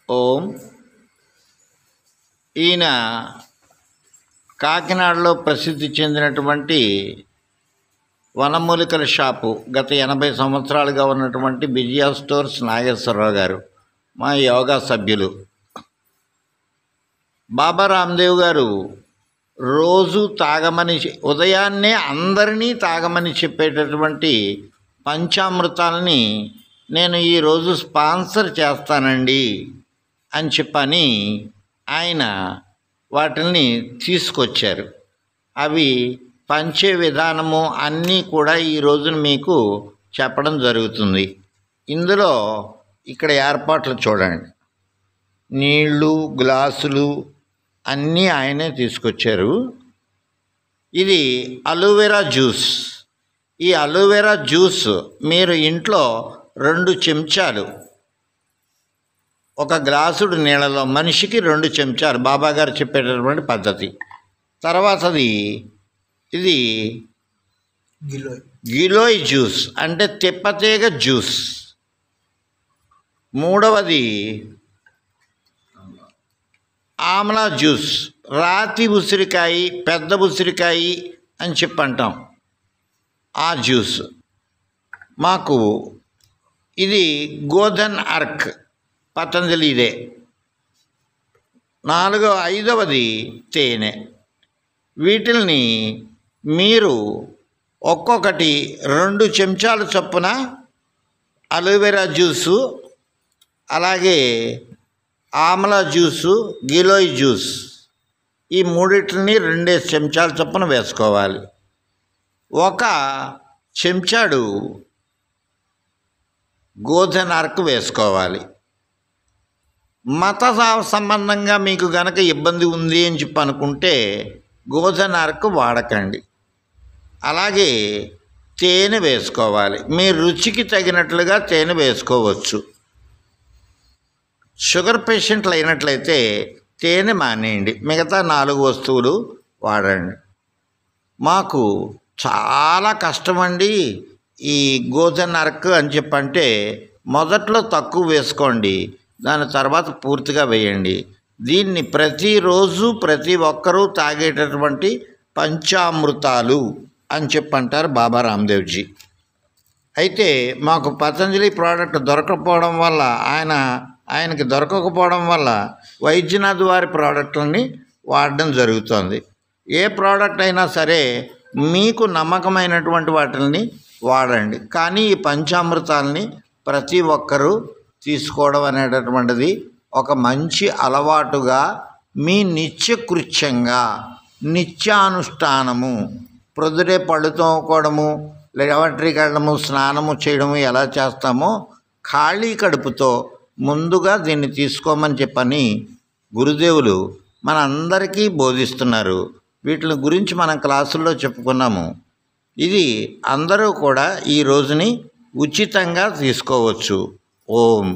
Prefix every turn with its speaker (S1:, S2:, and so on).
S1: ఓం. ఈయన కాకినాడలో ప్రసిద్ధి చెందినటువంటి వనమూలికల షాపు గత 80 సంవత్సరాలుగా ఉన్నటువంటి విజయ స్టోర్స్ నాగేశ్వరరావు గారు మా యోగా సభ్యులు. బాబా రామ్దేవ్ గారు రోజు తాగమని, ఉదయాన్నే అందరినీ తాగమని చెప్పేటటువంటి పంచామృతాలని నేను ఈరోజు స్పాన్సర్ చేస్తానండి అని చెప్పని ఆయన వాటిని తీసుకొచ్చారు. అవి పంచే విధానము అన్నీ కూడా ఈ రోజున మీకు చెప్పడం జరుగుతుంది. ఇందులో ఇక్కడ ఏర్పాట్లు చూడండి. నీళ్ళు, గ్లాసులు అన్నీ ఆయనే తీసుకొచ్చారు. ఇది అలోవెరా జ్యూస్. ఈ అలోవెరా జ్యూస్ మీరు ఇంట్లో 2 చెంచాలు, ఒక గ్లాసుడు నీళ్ళలో మనిషికి 2 చెంచాలు బాబాగారు చెప్పేటటువంటి పద్ధతి. తర్వాతది ఇది గిలోయ్ జ్యూస్, అంటే తిప్పతీగ జ్యూస్. మూడవది ఆమ్లా జ్యూస్, రాతి ఉసిరికాయ, పెద్ద ఉసిరికాయ అని చెప్పి అంటాం, ఆ జ్యూస్. మాకు ఇది గోధన్ అర్క్, పతంజలిదే. ఐదవది తేనె. వీటిల్ని మీరు ఒక్కొక్కటి 2 చెంచాల చొప్పున అలోవెరా జ్యూసు, అలాగే ఆమ్లా జ్యూసు, గిలోయ్ జ్యూస్, ఈ మూడింటిని 2 చెంచాల చొప్పున వేసుకోవాలి. 1 చెంచాడు గోధన్ అర్క్ వేసుకోవాలి. మత సంబంధంగా మీకు గనక ఇబ్బంది ఉంది అని చెప్పి అనుకుంటే గోధన్ అర్క్ వాడకండి. అలాగే తేనె వేసుకోవాలి. మీ రుచికి తగినట్లుగా తేనె వేసుకోవచ్చు. షుగర్ పేషెంట్లు అయినట్లయితే తేనె మానేయండి, మిగతా 4 వస్తువులు వాడండి. మాకు చాలా కష్టమండి ఈ గోధన్ అర్క్ అని చెప్పంటే, మొదట్లో తక్కువ వేసుకోండి, దాని తర్వాత పూర్తిగా వేయండి. దీన్ని ప్రతిరోజు ప్రతి ఒక్కరూ తాగేటటువంటి పంచామృతాలు అని చెప్పంటారు బాబా రామ్దేవ్జీ. అయితే మాకు పతంజలి ప్రోడక్ట్ దొరకకపోవడం వల్ల, ఆయనకి దొరకకపోవడం వల్ల వైద్యనాథ్ వారి ప్రోడక్ట్లని వాడడం జరుగుతుంది. ఏ ప్రోడక్ట్ అయినా సరే మీకు నమ్మకమైనటువంటి వాటిని వాడండి. కానీ ఈ పంచామృతాలని ప్రతి ఒక్కరూ తీసుకోవడం అనేటటువంటిది ఒక మంచి అలవాటుగా, మీ నిత్యకృత్యంగా, నిత్యానుష్ఠానము, ప్రొద్దుటే పళ్ళు తోముకోవడము, లెవెటరీకి వెళ్ళడము, స్నానము చేయడము ఎలా చేస్తామో ఖాళీ కడుపుతో ముందుగా దీన్ని తీసుకోమని చెప్పని గురుదేవులు మనందరికీ బోధిస్తున్నారు. వీటి గురించి మనం క్లాసుల్లో చెప్పుకున్నాము. ఇది అందరూ కూడా ఈ రోజుని ఉచితంగా తీసుకోవచ్చు. ఓం.